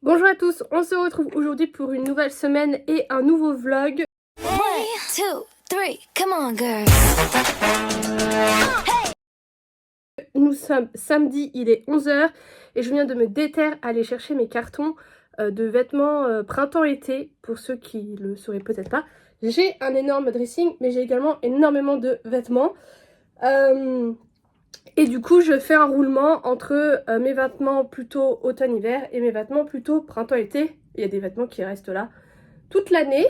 Bonjour à tous, on se retrouve aujourd'hui pour une nouvelle semaine et un nouveau vlog. 1, 2, 3, come on girls. Nous sommes samedi, il est 11 h et je viens de me déterre à aller chercher mes cartons de vêtements printemps-été. Pour ceux qui le sauraient peut-être pas, j'ai un énorme dressing mais j'ai également énormément de vêtements. Et du coup je fais un roulement entre mes vêtements plutôt automne-hiver et mes vêtements plutôt printemps-été. Il y a des vêtements qui restent là toute l'année.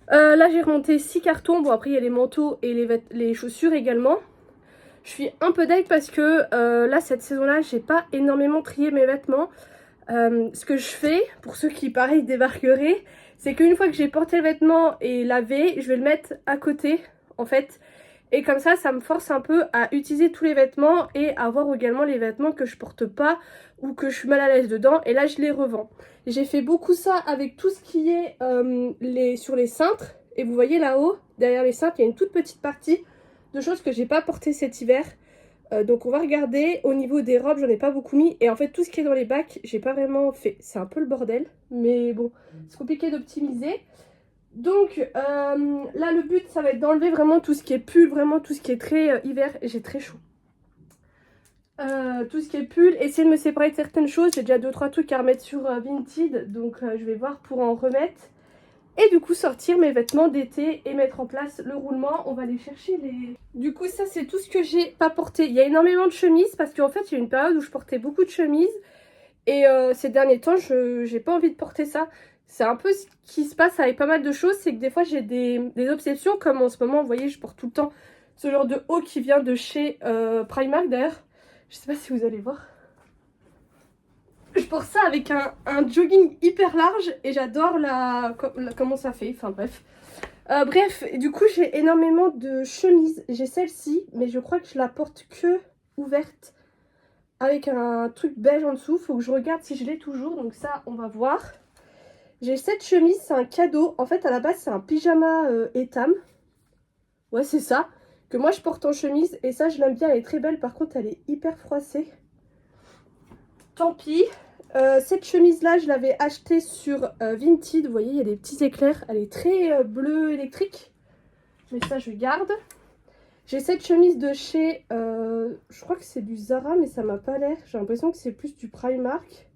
Là j'ai remonté 6 cartons, bon après il y a les manteaux et les chaussures également. Je suis un peu deg parce que là cette saison là j'ai pas énormément trié mes vêtements. Ce que je fais, pour ceux qui pareil débarqueraient, c'est qu'une fois que j'ai porté le vêtement et lavé, je vais le mettre à côté en fait. Et comme ça me force un peu à utiliser tous les vêtements et à voir également les vêtements que je porte pas ou que je suis mal à l'aise dedans. Et là je les revends. J'ai fait beaucoup ça avec tout ce qui est sur les cintres. Et vous voyez là-haut, derrière les cintres, il y a une toute petite partie de choses que j'ai pas portées cet hiver. Donc on va regarder. Au niveau des robes, j'en ai pas beaucoup mis. Et en fait tout ce qui est dans les bacs, j'ai pas vraiment fait. C'est un peu le bordel. Mais bon, c'est compliqué d'optimiser. Donc là le but ça va être d'enlever vraiment tout ce qui est pull, vraiment tout ce qui est très hiver. Et j'ai très chaud. Tout ce qui est pull, essayer de me séparer de certaines choses. J'ai déjà 2-3 trucs à remettre sur Vinted. Donc je vais voir pour en remettre. Et du coup sortir mes vêtements d'été et mettre en place le roulement. On va aller chercher les... Du coup ça c'est tout ce que j'ai pas porté. Il y a énormément de chemises parce qu'en fait il y a une période où je portais beaucoup de chemises. Et ces derniers temps j'ai pas envie de porter ça. C'est un peu ce qui se passe avec pas mal de choses. C'est que des fois j'ai des obsessions. Comme en ce moment vous voyez je porte tout le temps ce genre de haut qui vient de chez Primark d'ailleurs. Je sais pas si vous allez voir. Je porte ça avec un jogging hyper large et j'adore comment ça fait, enfin bref. Bref, du coup j'ai énormément de chemises. J'ai celle-ci, mais je crois que je la porte que ouverte avec un truc beige en dessous. Faut que je regarde si je l'ai toujours, donc ça on va voir. J'ai cette chemise, c'est un cadeau. En fait à la base c'est un pyjama Etam. Ouais c'est ça, que moi je porte en chemise et ça je l'aime bien, elle est très belle. Par contre elle est hyper froissée. Tant pis. Cette chemise là je l'avais achetée sur Vinted. Vous voyez il y a des petits éclairs. Elle est très bleu électrique. Mais ça je garde. J'ai cette chemise de chez je crois que c'est du Zara mais ça m'a pas l'air. J'ai l'impression que c'est plus du Primark.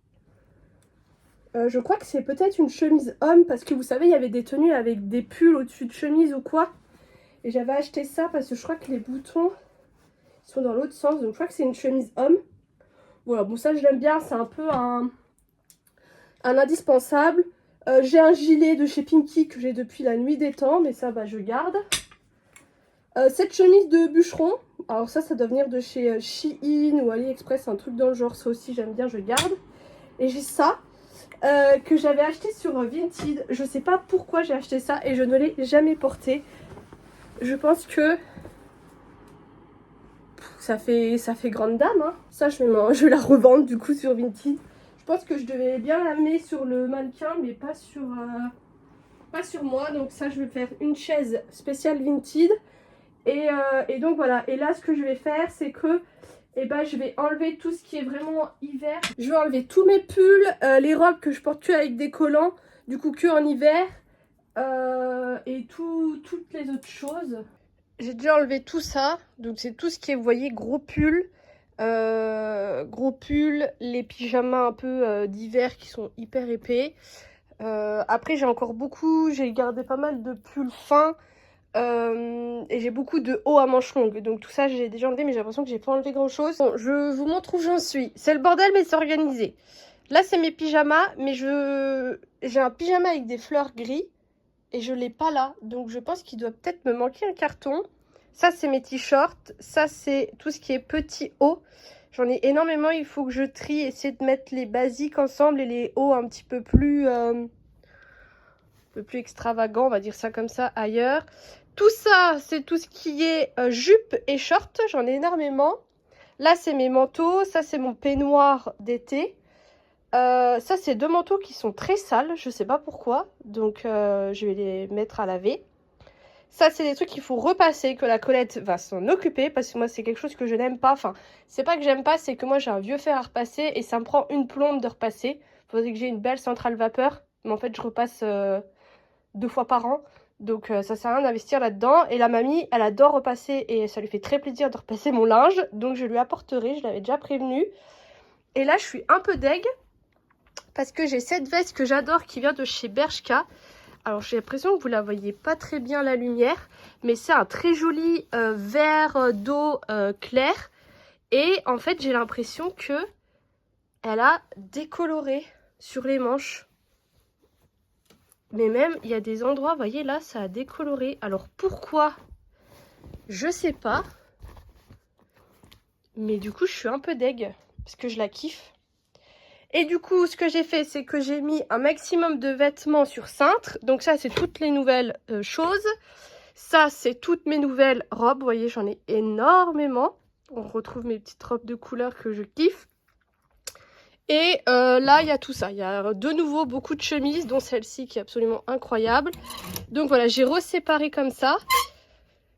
Je crois que c'est peut-être une chemise homme. Parce que vous savez il y avait des tenues avec des pulls au-dessus de chemise ou quoi. Et j'avais acheté ça parce que je crois que les boutons sont dans l'autre sens. Donc je crois que c'est une chemise homme. Voilà bon ça je l'aime bien. C'est un peu un indispensable. J'ai un gilet de chez Pinky que j'ai depuis la nuit des temps, mais ça bah je garde. Cette chemise de bûcheron, alors ça doit venir de chez Shein ou AliExpress, un truc dans le genre, ça aussi j'aime bien, je garde. Et j'ai ça que j'avais acheté sur Vinted, je sais pas pourquoi j'ai acheté ça et je ne l'ai jamais porté. Je pense que ça fait grande dame, hein. Ça je vais la revendre du coup sur Vinted. Je pense que je devais bien la mettre sur le mannequin mais pas sur moi. Donc ça je vais faire une chaise spéciale Vinted. Et donc voilà. Et là ce que je vais faire c'est que je vais enlever tout ce qui est vraiment hiver. Je vais enlever tous mes pulls, les robes que je porte que avec des collants, du coup que en hiver. Et toutes les autres choses. J'ai déjà enlevé tout ça. Donc c'est tout ce qui est, vous voyez, gros pull. Les pyjamas un peu d'hiver qui sont hyper épais. Après j'ai gardé pas mal de pulls fins. Et j'ai beaucoup de hauts à manches longues. Donc tout ça j'ai déjà enlevé mais j'ai l'impression que j'ai pas enlevé grand chose. Bon, je vous montre où j'en suis. C'est le bordel mais c'est organisé. Là c'est mes pyjamas mais j'ai un pyjama avec des fleurs gris. Et je l'ai pas là. Donc je pense qu'il doit peut-être me manquer un carton. Ça c'est mes t-shirts. Ça c'est tout ce qui est petit haut. J'en ai énormément. Il faut que je trie. Essayer de mettre les basiques ensemble. Et les hauts un petit peu plus extravagants. On va dire ça comme ça ailleurs. Tout ça c'est tout ce qui est jupe et short. J'en ai énormément. Là c'est mes manteaux. Ça c'est mon peignoir d'été. Ça c'est 2 manteaux qui sont très sales, je sais pas pourquoi, donc je vais les mettre à laver. Ça c'est des trucs qu'il faut repasser, que la Colette va s'en occuper, parce que moi c'est quelque chose que je n'aime pas. Enfin, c'est pas que j'aime pas, c'est que moi j'ai un vieux fer à repasser et ça me prend une plombe de repasser. faudrait que j'ai une belle centrale vapeur. Mais en fait, je repasse 2 fois par an. Donc ça sert à rien d'investir là-dedans. Et la mamie, elle adore repasser et ça lui fait très plaisir de repasser mon linge. Donc je lui apporterai, je l'avais déjà prévenu. Et là, je suis un peu deg parce que j'ai cette veste que j'adore qui vient de chez Bershka. Alors j'ai l'impression que vous la voyez pas très bien la lumière, mais c'est un très joli vert d'eau clair. Et en fait, j'ai l'impression que elle a décoloré sur les manches. Mais même, il y a des endroits, vous voyez là, ça a décoloré. Alors pourquoi? Je sais pas. Mais du coup, je suis un peu deg, parce que je la kiffe. Et du coup, ce que j'ai fait, c'est que j'ai mis un maximum de vêtements sur cintre. Donc ça, c'est toutes les nouvelles choses. Ça, c'est toutes mes nouvelles robes. Vous voyez, j'en ai énormément. On retrouve mes petites robes de couleur que je kiffe. Et là, il y a tout ça. Il y a de nouveau beaucoup de chemises, dont celle-ci qui est absolument incroyable. Donc voilà, j'ai reséparé comme ça.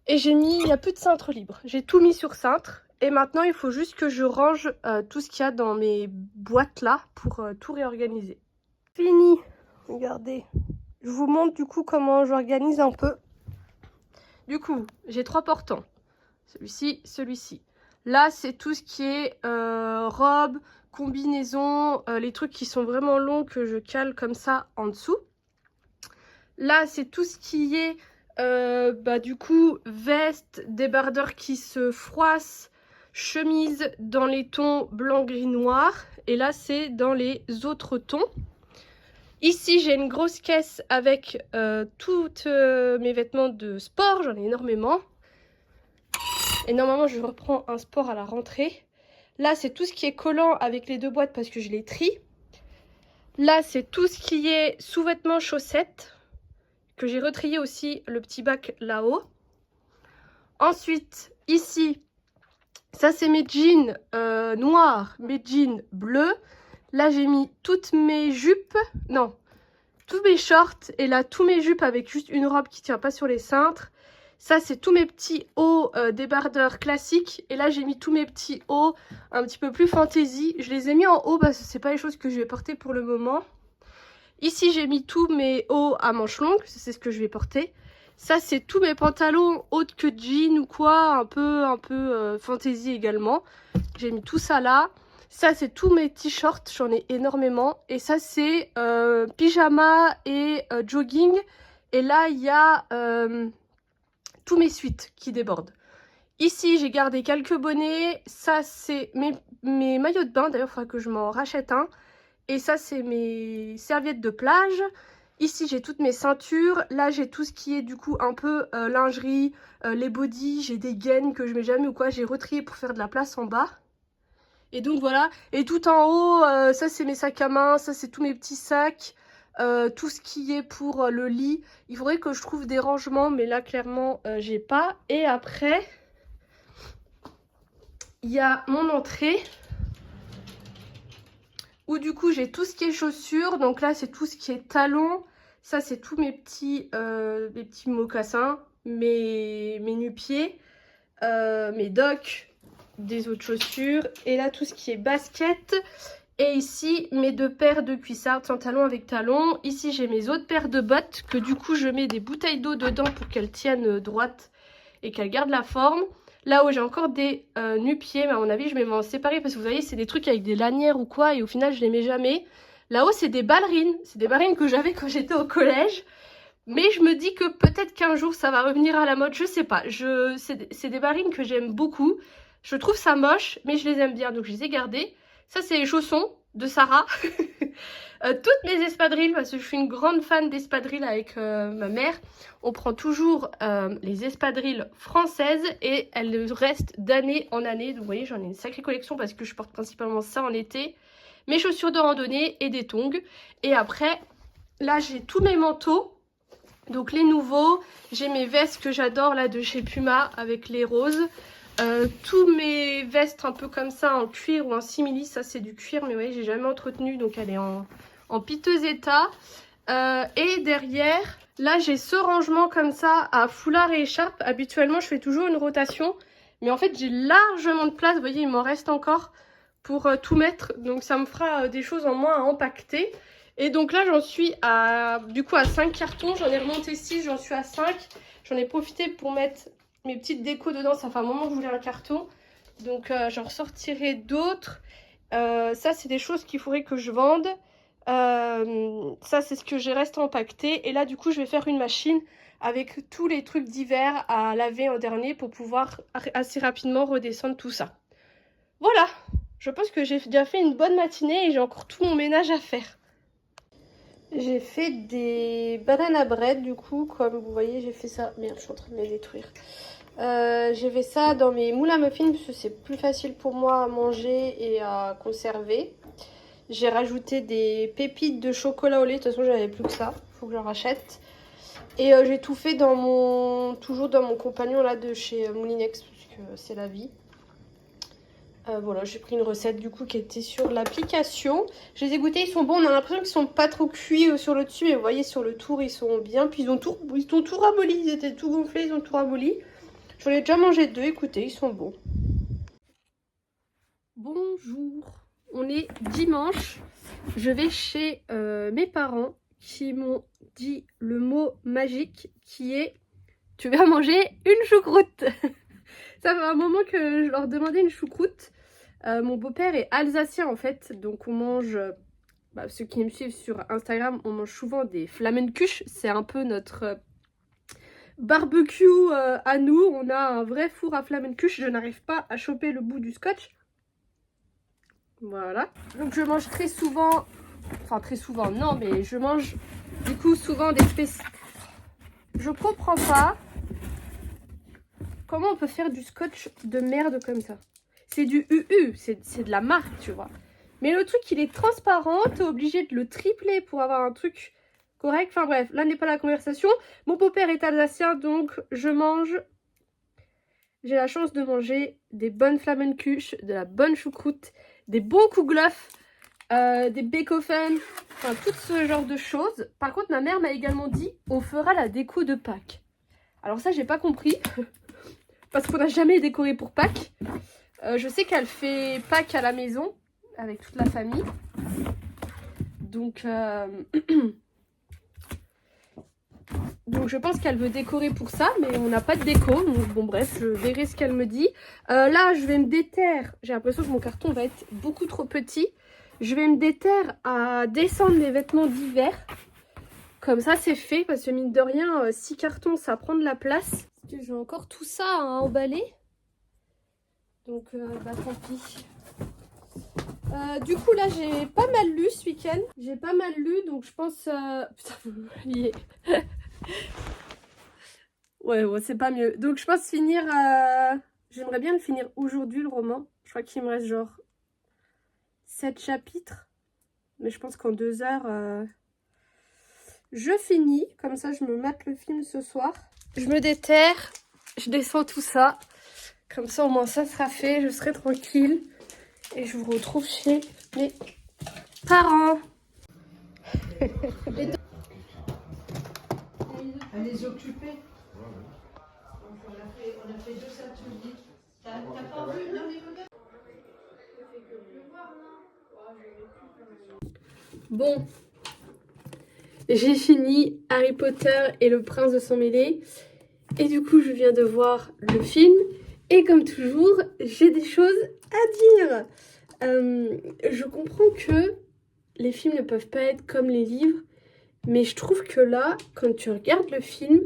Et j'ai mis, il n'y a plus de cintre libre. J'ai tout mis sur cintre. Et maintenant, il faut juste que je range tout ce qu'il y a dans mes boîtes là pour tout réorganiser. Fini. Regardez. Je vous montre du coup comment j'organise un peu. Du coup, j'ai 3 portants. Celui-ci, celui-ci. Là, c'est tout ce qui est robe, combinaison, les trucs qui sont vraiment longs que je cale comme ça en dessous. Là, c'est tout ce qui est du coup veste, débardeur qui se froisse, chemise dans les tons blanc, gris, noir. Et là, c'est dans les autres tons. Ici, j'ai une grosse caisse avec tous mes vêtements de sport. J'en ai énormément. Et normalement, je reprends un sport à la rentrée. Là, c'est tout ce qui est collant avec les 2 boîtes parce que je les trie. Là, c'est tout ce qui est sous-vêtements chaussettes que j'ai retrié aussi le petit bac là-haut. Ensuite, ici, ça c'est mes jeans noirs, mes jeans bleus. Là, j'ai mis toutes mes jupes, non, tous mes shorts et là, tous mes jupes avec juste une robe qui tient pas sur les cintres. Ça, c'est tous mes petits hauts débardeurs classiques. Et là, j'ai mis tous mes petits hauts un petit peu plus fantaisie. Je les ai mis en haut parce que c'est pas les choses que je vais porter pour le moment. Ici, j'ai mis tous mes hauts à manches longues. C'est ce que je vais porter. Ça, c'est tous mes pantalons hautes que jean ou quoi. Un peu fantaisie également. J'ai mis tout ça là. Ça, c'est tous mes t-shirts. J'en ai énormément. Et ça, c'est pyjama et jogging. Et là, il y a tous mes suites qui débordent. Ici, j'ai gardé quelques bonnets. Ça, c'est mes maillots de bain. D'ailleurs, il faudra que je m'en rachète un. Et ça, c'est mes serviettes de plage. Ici, j'ai toutes mes ceintures. Là, j'ai tout ce qui est du coup un peu lingerie, les bodys. J'ai des gaines que je mets jamais ou quoi. J'ai retrié pour faire de la place en bas. Et donc voilà. Et tout en haut, ça, c'est mes sacs à main. Ça, c'est tous mes petits sacs. Tout ce qui est pour le lit. Il faudrait que je trouve des rangements. Mais là, clairement, j'ai pas. Et après, il y a mon entrée. Où du coup j'ai tout ce qui est chaussures. Donc là c'est tout ce qui est talons. Ça c'est tous mes petits mocassins, mes nu-pieds, mes docks, des autres chaussures. Et là tout ce qui est basket. Et ici mes 2 paires de cuissardes sans talons avec talons. Ici j'ai mes autres paires de bottes que du coup je mets des bouteilles d'eau dedans pour qu'elles tiennent droite et qu'elles gardent la forme. Là où j'ai encore des nu-pieds, mais à mon avis je vais m'en séparer parce que vous voyez c'est des trucs avec des lanières ou quoi et au final je les mets jamais. Là-haut c'est des ballerines, que j'avais quand j'étais au collège. Mais je me dis que peut-être qu'un jour ça va revenir à la mode, je sais pas. C'est des ballerines que j'aime beaucoup. Je trouve ça moche mais je les aime bien donc je les ai gardées. Ça c'est les chaussons de Sarah. Toutes mes espadrilles, parce que je suis une grande fan d'espadrilles avec ma mère. On prend toujours les espadrilles françaises et elles restent d'année en année. Donc vous voyez, j'en ai une sacrée collection parce que je porte principalement ça en été. Mes chaussures de randonnée et des tongs. Et après, là j'ai tous mes manteaux. Donc les nouveaux. J'ai mes vestes que j'adore là de chez Puma avec les roses. Tous mes vestes un peu comme ça en cuir ou en simili, ça c'est du cuir mais vous voyez j'ai jamais entretenu donc elle est en piteux état. Et derrière là j'ai ce rangement comme ça à foulard et écharpe. Habituellement je fais toujours une rotation mais en fait j'ai largement de place, vous voyez il m'en reste encore pour tout mettre. Donc ça me fera des choses en moins à empaqueter. Et donc là j'en suis à du coup à 5 cartons. J'en ai remonté 6, j'en suis à 5. J'en ai profité pour mettre mes petites décos dedans. Ça fait un moment que je voulais un carton. Donc j'en ressortirai d'autres. Ça c'est des choses qu'il faudrait que je vende. Ça c'est ce que j'ai resté empaqueté. Et là du coup je vais faire une machine avec tous les trucs d'hiver à laver en dernier pour pouvoir assez rapidement redescendre tout ça. Voilà, je pense que j'ai déjà fait une bonne matinée et j'ai encore tout mon ménage à faire. J'ai fait des banana bread du coup, comme vous voyez j'ai fait ça. Merde, je suis en train de les détruire. J'ai fait ça dans mes moules à muffins parce que c'est plus facile pour moi à manger et à conserver. J'ai rajouté des pépites de chocolat au lait, de toute façon j'avais plus que ça, faut que j'en rachète. Et j'ai tout fait dans toujours dans mon compagnon là de chez Moulinex parce que c'est la vie. Voilà, j'ai pris une recette du coup qui était sur l'application. Je les ai goûtés, ils sont bons. On a l'impression qu'ils sont pas trop cuits sur le dessus, mais vous voyez sur le tour ils sont bien. Puis ils ont tout ramolli, ils étaient tout gonflés, ils ont tout ramolli. J'en ai déjà mangé 2, écoutez, ils sont bons. Bonjour, on est dimanche. Je vais chez mes parents qui m'ont dit le mot magique qui est « Tu vas manger une choucroute ». Ça fait un moment que je leur demandais une choucroute. Mon beau-père est alsacien en fait, donc on mange, ceux qui me suivent sur Instagram, on mange souvent des Flammkuche. C'est un peu notre barbecue à nous. On a un vrai four à Flammkuche, je n'arrive pas à choper le bout du scotch. Voilà. Donc je mange très souvent, enfin très souvent non, mais je mange du coup souvent des spéciaux. Je comprends pas comment on peut faire du scotch de merde comme ça. C'est du UU, c'est de la marque, tu vois. Mais le truc, il est transparent, t'es obligé de le tripler pour avoir un truc correct. Enfin bref, là n'est pas la conversation. Mon beau-père est alsacien, donc je mange... J'ai la chance de manger des bonnes Flammkuche, de la bonne choucroute, des bons kouglof, des bacon, enfin tout ce genre de choses. Par contre, ma mère m'a également dit, on fera la déco de Pâques. Alors ça, j'ai pas compris, parce qu'on n'a jamais décoré pour Pâques. Je sais qu'elle fait Pâques à la maison, avec toute la famille. Donc, donc je pense qu'elle veut décorer pour ça, mais on n'a pas de déco. Donc bon bref, je verrai ce qu'elle me dit. Là, je vais me déterre. J'ai l'impression que mon carton va être beaucoup trop petit. Je vais me déterre à descendre mes vêtements d'hiver. Comme ça, c'est fait, parce que mine de rien, 6 cartons, ça prend de la place. J'ai encore tout ça à emballer. Donc, tant pis. Du coup, là, j'ai pas mal lu ce week-end. J'ai pas mal lu, donc je pense... Putain, vous me voyez. Ouais, c'est pas mieux. Donc, je pense finir... J'aimerais bien le finir aujourd'hui, le roman. Je crois qu'il me reste genre 7 chapitres. Mais je pense qu'en 2 heures, je finis. Comme ça, je me mate le film ce soir. Je me déterre. Je descends tout ça. Comme ça, au moins, ça sera fait. Je serai tranquille. Et je vous retrouve chez mes parents. Elle est occupée. On a fait 2 ateliers. T'as pas vu dans les modèles? Bon, j'ai fini Harry Potter et le prince de sang mêlé. Et du coup, je viens de voir le film. Et comme toujours, j'ai des choses à dire. Je comprends que les films ne peuvent pas être comme les livres. Mais je trouve que là, quand tu regardes le film,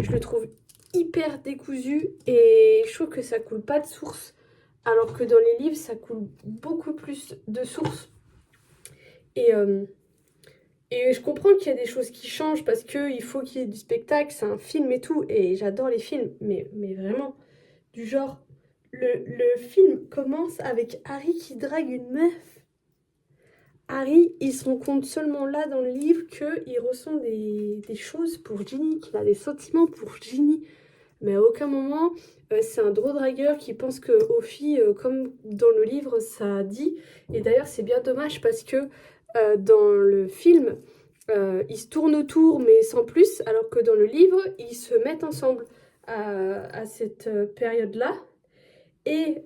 je le trouve hyper décousu. Et je trouve que ça coule pas de source. Alors que dans les livres, ça coule beaucoup plus de sources. Et je comprends qu'il y a des choses qui changent parce qu'il faut qu'il y ait du spectacle, c'est un film et tout. Et j'adore les films, mais vraiment, du genre, le film commence avec Harry qui drague une meuf. Harry, il se rend compte seulement là dans le livre qu'il ressent des choses pour Ginny, qu'il a des sentiments pour Ginny. Mais à aucun moment, c'est un drôle dragueur qui pense qu'aux filles, comme dans le livre, ça dit. Et d'ailleurs, c'est bien dommage parce que dans le film, ils se tournent autour, mais sans plus, alors que dans le livre, ils se mettent ensemble à cette période-là. Et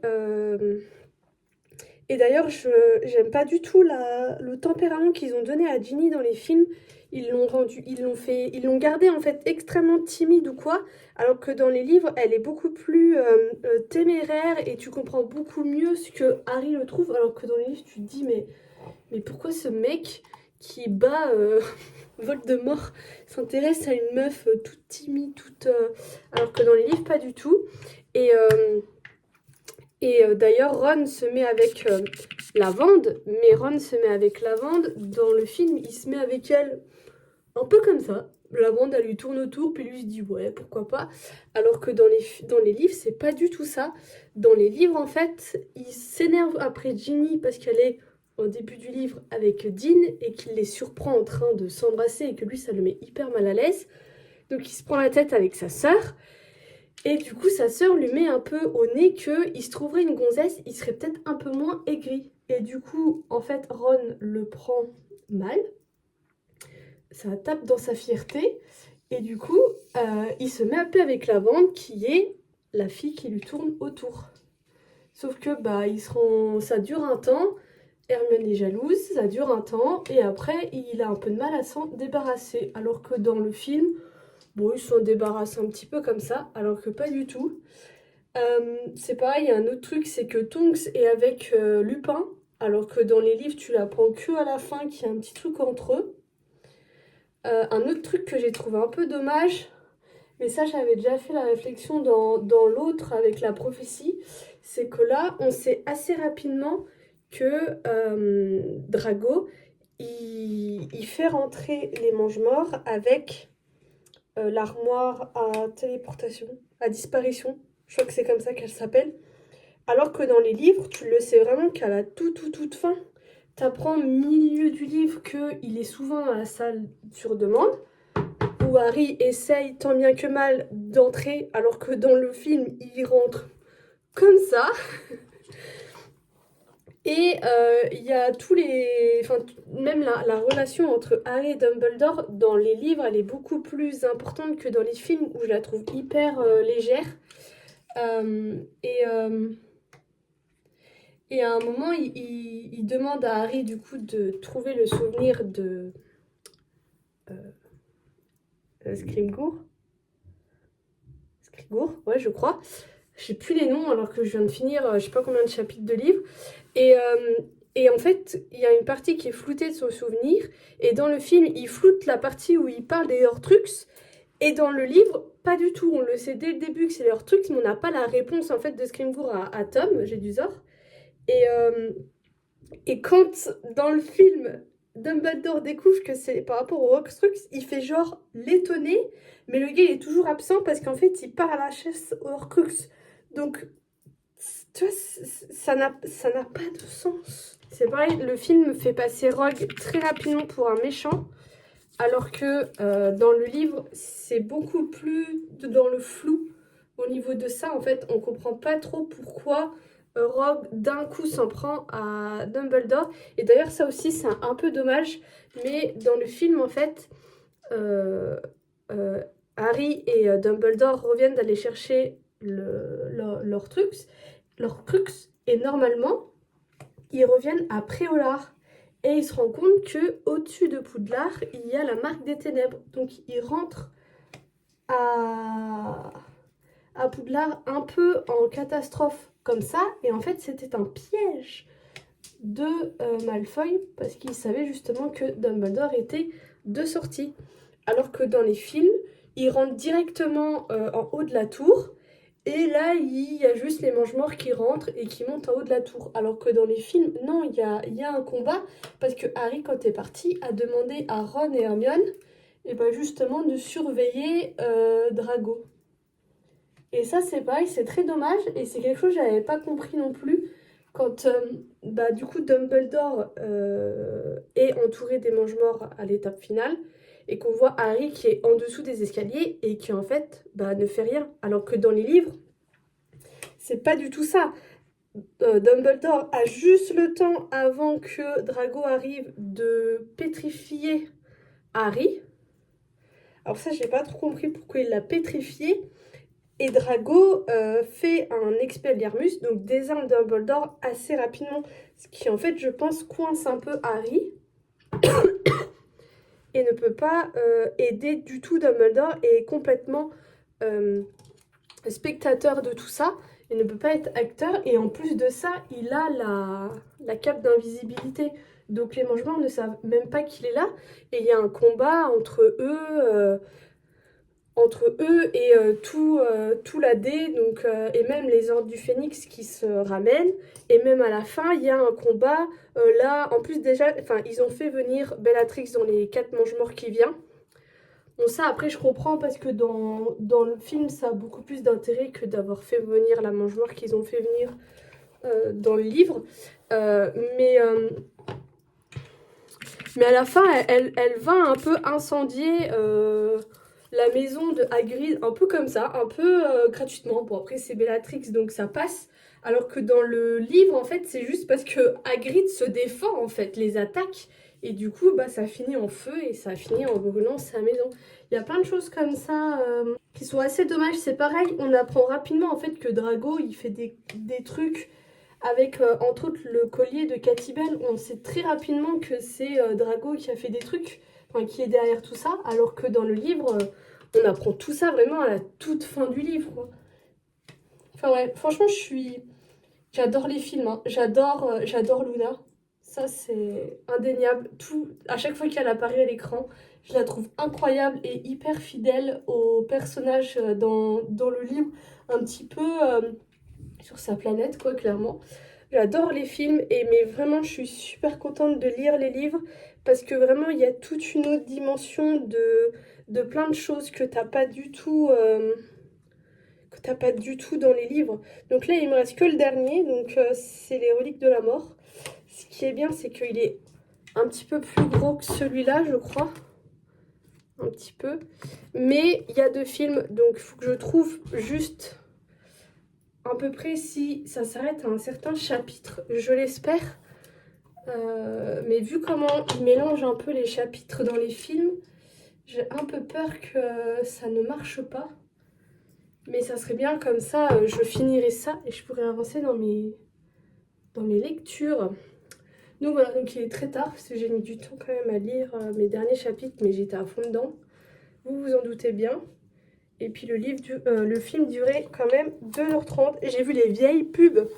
Et d'ailleurs, j'aime pas du tout le tempérament qu'ils ont donné à Ginny dans les films. Ils l'ont gardée en fait extrêmement timide ou quoi, alors que dans les livres, elle est beaucoup plus téméraire et tu comprends beaucoup mieux ce que Harry le trouve, alors que dans les livres, tu te dis mais pourquoi ce mec qui bat Voldemort s'intéresse à une meuf toute timide, alors que dans les livres, pas du tout. Et d'ailleurs, Ron se met avec Lavande, mais Ron se met avec Lavande. Dans le film, il se met avec elle un peu comme ça. Lavande, elle lui tourne autour, puis lui, il se dit ouais, pourquoi pas. Alors que dans les livres, c'est pas du tout ça. Dans les livres, en fait, il s'énerve après Ginny parce qu'elle est au début du livre avec Dean et qu'il les surprend en train de s'embrasser et que lui, ça le met hyper mal à l'aise. Donc, il se prend la tête avec sa sœur. Et du coup, sa sœur lui met un peu au nez qu'il se trouverait une gonzesse, il serait peut-être un peu moins aigri. Et du coup, en fait, Ron le prend mal. Ça tape dans sa fierté. Et du coup, il se met un peu avec Lavande, qui est la fille qui lui tourne autour. Sauf que ça dure un temps. Hermione est jalouse, ça dure un temps. Et après, il a un peu de mal à s'en débarrasser. Alors que dans le film... Bon, ils s'en débarrassent un petit peu comme ça, alors que pas du tout. C'est pareil, il y a un autre truc, c'est que Tonks est avec Lupin, alors que dans les livres, tu l'apprends que à la fin qu'il y a un petit truc entre eux. Un autre truc que j'ai trouvé un peu dommage, mais ça j'avais déjà fait la réflexion dans l'autre avec la prophétie, c'est que là, on sait assez rapidement que Drago, il fait rentrer les Mange-Morts avec... l'armoire à téléportation, à disparition. Je crois que c'est comme ça qu'elle s'appelle. Alors que dans les livres, tu le sais vraiment qu'à la toute fin, t'apprends au milieu du livre qu'il est souvent dans la salle sur demande, où Harry essaye tant bien que mal d'entrer, alors que dans le film, il rentre comme ça. Et il y a tous les... Enfin, même la relation entre Harry et Dumbledore, dans les livres, elle est beaucoup plus importante que dans les films, où je la trouve hyper légère. Et à un moment, il demande à Harry, du coup, de trouver le souvenir de Scrimgeour. Scrimgeour, ouais, je crois. Je sais plus les noms, alors que je viens de finir, je sais pas combien de chapitres de livre. Et en fait, il y a une partie qui est floutée de son souvenir. Et dans le film, il floute la partie où il parle des Horcruxes. Et dans le livre, pas du tout. On le sait dès le début que c'est les Horcruxes, mais on n'a pas la réponse en fait de Scrimgeour à Tom, Jedusor. Et quand, dans le film, Dumbledore découvre que c'est par rapport aux Horcruxes, il fait genre l'étonné, mais le gars il est toujours absent parce qu'en fait, il part à la chasse aux Horcruxes. Donc, tu vois, ça n'a pas de sens. C'est pareil, le film fait passer Rogue très rapidement pour un méchant, alors que dans le livre, c'est beaucoup plus dans le flou au niveau de ça. En fait, on comprend pas trop pourquoi Rogue d'un coup s'en prend à Dumbledore. Et d'ailleurs, ça aussi, c'est un peu dommage. Mais dans le film, en fait, Harry et Dumbledore reviennent d'aller chercher leur crux. Et normalement, ils reviennent à Préolard. Et ils se rendent compte que au-dessus de Poudlard, il y a la marque des ténèbres. Donc ils rentrent à Poudlard un peu en catastrophe comme ça. Et en fait, c'était un piège de Malfoy parce qu'il savait justement que Dumbledore était de sortie. Alors que dans les films, ils rentrent directement en haut de la tour. Et là, il y a juste les Mange-Morts qui rentrent et qui montent en haut de la tour. Alors que dans les films, non, il y a un combat. Parce que Harry, quand il est parti, a demandé à Ron et Hermione et ben justement de surveiller Drago. Et ça, c'est pareil, c'est très dommage. Et c'est quelque chose que j'avais pas compris non plus. Quand du coup Dumbledore est entouré des Mange-Morts à l'étape finale. Et qu'on voit Harry qui est en dessous des escaliers et qui en fait ne fait rien. Alors que dans les livres, c'est pas du tout ça. Dumbledore a juste le temps avant que Drago arrive de pétrifier Harry. Alors ça, j'ai pas trop compris pourquoi il l'a pétrifié. Et Drago fait un Expelliarmus, donc désarme Dumbledore assez rapidement. Ce qui en fait, je pense, coince un peu Harry. Et ne peut pas aider du tout Dumbledore et est complètement spectateur de tout ça. Il ne peut pas être acteur et en plus de ça, il a la cape d'invisibilité. Donc les Mangemorts ne savent même pas qu'il est là. Et il y a un combat entre eux et tout l'AD, donc, et même les Ordres du Phénix qui se ramènent. Et même à la fin, il y a un combat. Là, en plus déjà, ils ont fait venir Bellatrix dans les 4 Mangemorts qui viennent. Bon, ça, après, je comprends parce que dans le film, ça a beaucoup plus d'intérêt que d'avoir fait venir la Mangemort qu'ils ont fait venir dans le livre. Mais à la fin, elle va un peu incendier la maison de Hagrid, un peu comme ça, un peu gratuitement. Bon, après, c'est Bellatrix, donc ça passe. Alors que dans le livre, en fait, c'est juste parce que Hagrid se défend, en fait, les attaques. Et du coup, bah, ça finit en feu et ça finit en brûlant sa maison. Il y a plein de choses comme ça qui sont assez dommages. C'est pareil, on apprend rapidement, en fait, que Drago, il fait des trucs avec, entre autres, le collier de Katy Bell. On sait très rapidement que c'est Drago qui a fait des trucs, enfin, qui est derrière tout ça. Alors que dans le livre, on apprend tout ça vraiment à la toute fin du livre, quoi. Enfin ouais, franchement, j'adore les films, hein. J'adore Luna. Ça, c'est indéniable. À chaque fois qu'elle apparaît à l'écran, je la trouve incroyable et hyper fidèle au personnage dans le livre. Un petit peu sur sa planète, quoi, clairement. J'adore les films, mais vraiment, je suis super contente de lire les livres parce que vraiment, il y a toute une autre dimension de plein de choses que t'as pas du tout... dans les livres. Donc là, il me reste que le dernier, donc c'est les Reliques de la Mort. Ce qui est bien, c'est qu'il est un petit peu plus gros que celui-là, je crois. Un petit peu. Mais il y a 2 films, donc il faut que je trouve juste à peu près si ça s'arrête à un certain chapitre. Je l'espère. Mais vu comment il mélange un peu les chapitres dans les films, j'ai un peu peur que ça ne marche pas. Mais ça serait bien, comme ça, je finirai ça et je pourrais avancer dans mes lectures. Donc voilà, donc il est très tard parce que j'ai mis du temps quand même à lire mes derniers chapitres, mais j'étais à fond dedans. Vous vous en doutez bien. Et puis le film durait quand même 2h30. J'ai vu les vieilles pubs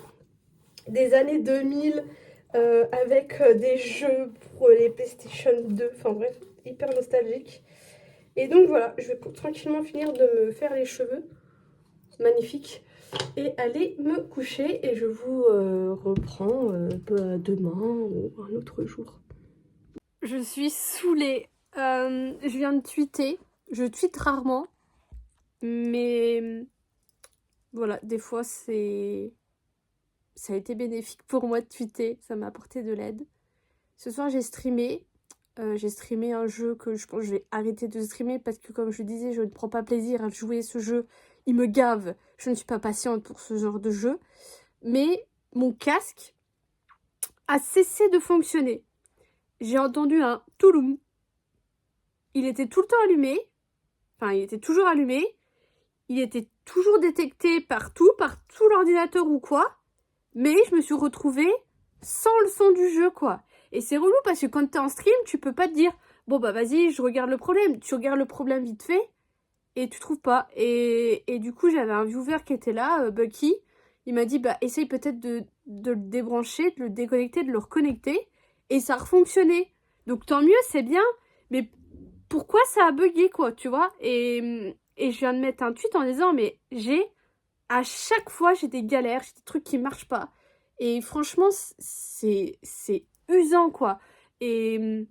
des années 2000 avec des jeux pour les PlayStation 2. Enfin bref, hyper nostalgique. Et donc voilà, je vais tranquillement finir de me faire les cheveux. Magnifique. Et aller me coucher et je vous reprends demain ou un autre jour. Je suis saoulée. Je viens de tweeter. Je tweete rarement. Mais voilà, des fois ça a été bénéfique pour moi de tweeter. Ça m'a apporté de l'aide. Ce soir j'ai streamé. J'ai streamé un jeu que je pense que je vais arrêter de streamer parce que comme je disais, je ne prends pas plaisir à jouer ce jeu. Il me gave. Je ne suis pas patiente pour ce genre de jeu. Mais mon casque a cessé de fonctionner. J'ai entendu un touloum. Il était tout le temps allumé. Enfin, il était toujours allumé. Il était toujours détecté par tout l'ordinateur ou quoi. Mais je me suis retrouvée sans le son du jeu, quoi. Et c'est relou parce que quand t'es en stream, tu peux pas te dire « Bon, bah vas-y, je regarde le problème. » Tu regardes le problème vite fait et tu trouves pas. Et du coup, j'avais un viewer qui était là, Bucky. Il m'a dit « Bah, essaye peut-être de le débrancher, de le déconnecter, de le reconnecter. » Et ça a refonctionné. Donc tant mieux, c'est bien. Mais pourquoi ça a bugué, quoi, tu vois? Et je viens de mettre un tweet en disant « Mais à chaque fois, j'ai des galères, j'ai des trucs qui marchent pas. » Et franchement, c'est usant, quoi. Et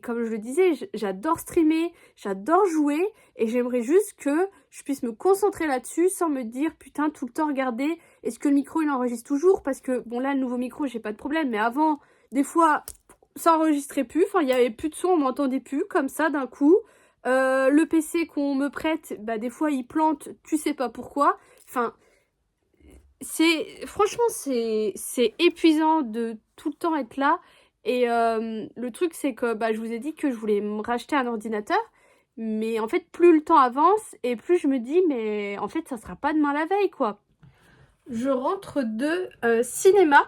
comme je le disais, j'adore streamer, j'adore jouer, et j'aimerais juste que je puisse me concentrer là-dessus sans me dire, putain, tout le temps regarder, est-ce que le micro, il enregistre toujours? Parce que, bon, là, le nouveau micro, j'ai pas de problème, mais avant, des fois, ça enregistrait plus, enfin, il y avait plus de son, on m'entendait plus, comme ça, d'un coup. Le PC qu'on me prête, bah, des fois, il plante, tu sais pas pourquoi. Enfin... franchement c'est épuisant de tout le temps être là et le truc c'est que bah, je vous ai dit que je voulais me racheter un ordinateur Mais en fait, plus le temps avance et plus je me dis, mais en fait, ça sera pas demain la veille, quoi. Je rentre de cinéma,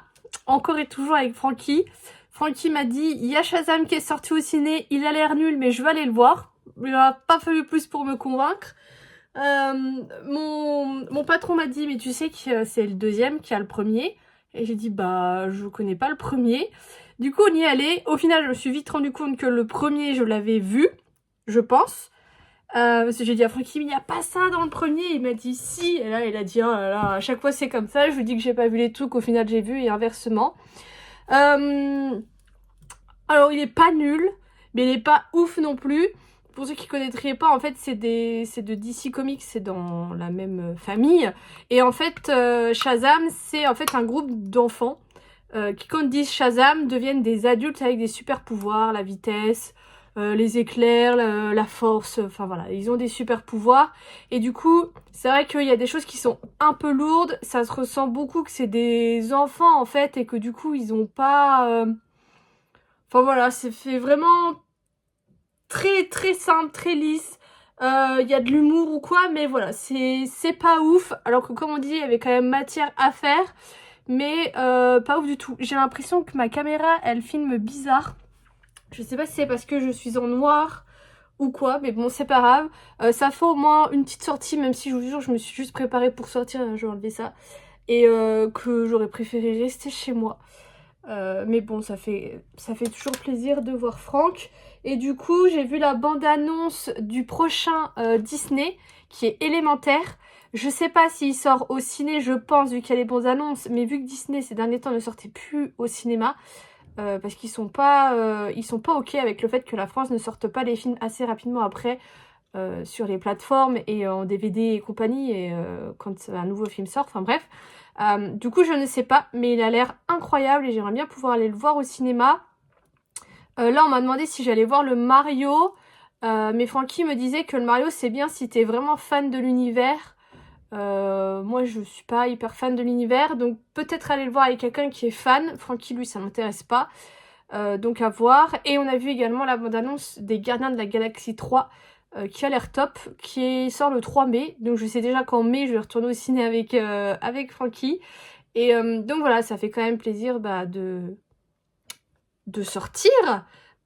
encore et toujours avec Francky. Francky m'a dit, il y a Shazam qui est sorti au ciné, il a l'air nul, mais je vais aller le voir. Il n'a pas fallu plus pour me convaincre. Mon patron m'a dit, mais tu sais que c'est le deuxième qui a le premier. Et j'ai dit, bah, je connais pas le premier. Du coup, on y est allé. Au final, je me suis vite rendu compte que le premier, je l'avais vu, je pense. Parce que j'ai dit à Francky, mais il n'y a pas ça dans le premier. Il m'a dit si. Et là, il a dit, oh là là, à chaque fois c'est comme ça. Je lui dis que j'ai pas vu les trucs, au final j'ai vu et inversement. Alors, il est pas nul, mais il est pas ouf non plus. Pour ceux qui connaîtraient pas, en fait, c'est de DC Comics, c'est dans la même famille. Et en fait, Shazam, c'est en fait un groupe d'enfants qui, quand ils disent Shazam, deviennent des adultes avec des super pouvoirs, la vitesse, les éclairs, la force, enfin voilà, ils ont des super pouvoirs. Et du coup, c'est vrai qu'il y a des choses qui sont un peu lourdes, ça se ressent beaucoup que c'est des enfants en fait, et que du coup, ils ont pas... Enfin voilà, c'est fait vraiment très très simple, très lisse. Il y a de l'humour ou quoi, mais voilà, c'est pas ouf. Alors que comme on dit, il y avait quand même matière à faire, mais pas ouf du tout. J'ai l'impression que ma caméra, elle filme bizarre. Je sais pas si c'est parce que je suis en noir ou quoi, mais bon, c'est pas grave. Ça fait au moins une petite sortie, même si je vous jure, je me suis juste préparée pour sortir, je vais enlever ça. Et que j'aurais préféré rester chez moi. Mais bon, ça fait toujours plaisir de voir Franck. Et du coup, j'ai vu la bande-annonce du prochain Disney, qui est Élémentaire. Je sais pas s'il sort au ciné, je pense, vu qu'il y a les bandes annonces, mais vu que Disney, ces derniers temps, ne sortait plus au cinéma, parce qu'ils sont pas ok avec le fait que la France ne sorte pas les films assez rapidement après sur les plateformes et en DVD et compagnie, et quand un nouveau film sort, enfin bref. Du coup, je ne sais pas, mais il a l'air incroyable et j'aimerais bien pouvoir aller le voir au cinéma. Là, on m'a demandé si j'allais voir le Mario, mais Francky me disait que le Mario, c'est bien si t'es vraiment fan de l'univers. Moi, je suis pas hyper fan de l'univers, donc peut-être aller le voir avec quelqu'un qui est fan. Francky, lui, ça m'intéresse pas. Donc à voir. Et on a vu également la bande-annonce des Gardiens de la Galaxie 3, qui a l'air top, qui sort le 3 mai. Donc je sais déjà qu'en mai, je vais retourner au ciné avec Francky. Et donc voilà, ça fait quand même plaisir de sortir.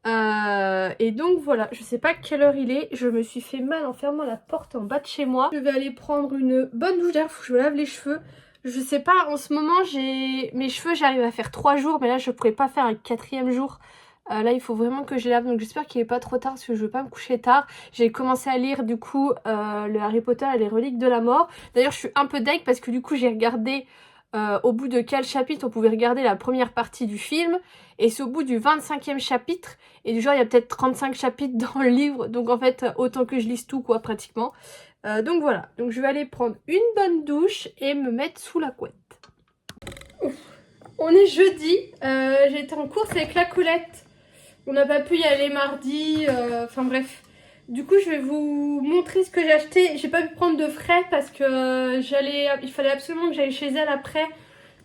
Et donc voilà, je sais pas quelle heure il est. Je me suis fait mal en fermant la porte en bas de chez moi. Je vais aller prendre une bonne douche d'air, faut que je me lave les cheveux. Je sais pas, en ce moment, mes cheveux, j'arrive à faire 3 jours, mais là, je pourrais pas faire un 4e jour. Là, il faut vraiment que je les lave, donc j'espère qu'il est pas trop tard, parce que je veux pas me coucher tard. J'ai commencé à lire, du coup, le Harry Potter et les reliques de la mort. D'ailleurs, je suis un peu deg, parce que du coup, j'ai regardé au bout de quel chapitre on pouvait regarder la première partie du film. Et c'est au bout du 25e chapitre. Et du genre, il y a peut-être 35 chapitres dans le livre. Donc en fait, autant que je lise tout, quoi, pratiquement. Donc voilà. Donc je vais aller prendre une bonne douche et me mettre sous la couette. Ouf. On est jeudi. J'ai été en course avec la Colette. On n'a pas pu y aller mardi. Enfin bref. Du coup, je vais vous montrer ce que j'ai acheté. J'ai pas pu prendre de frais parce que il fallait absolument que j'aille chez elle après.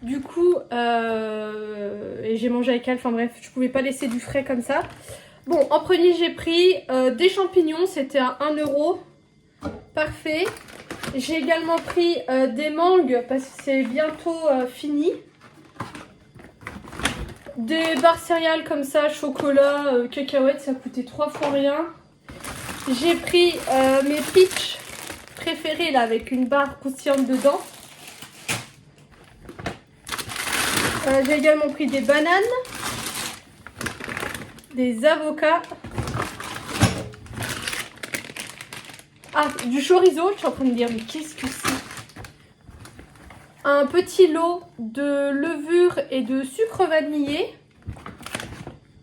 Du coup, et j'ai mangé avec elle, enfin bref, je pouvais pas laisser du frais comme ça. Bon, en premier, j'ai pris des champignons, c'était à 1 €. Parfait. J'ai également pris des mangues parce que c'est bientôt fini. Des barres céréales comme ça, chocolat, cacahuètes, ça coûtait 3 fois rien. J'ai pris mes peach préférés là avec une barre croustillante dedans. J'ai également pris des bananes, des avocats, du chorizo, je suis en train de me dire mais qu'est-ce que c'est? Un petit lot de levure et de sucre vanillé.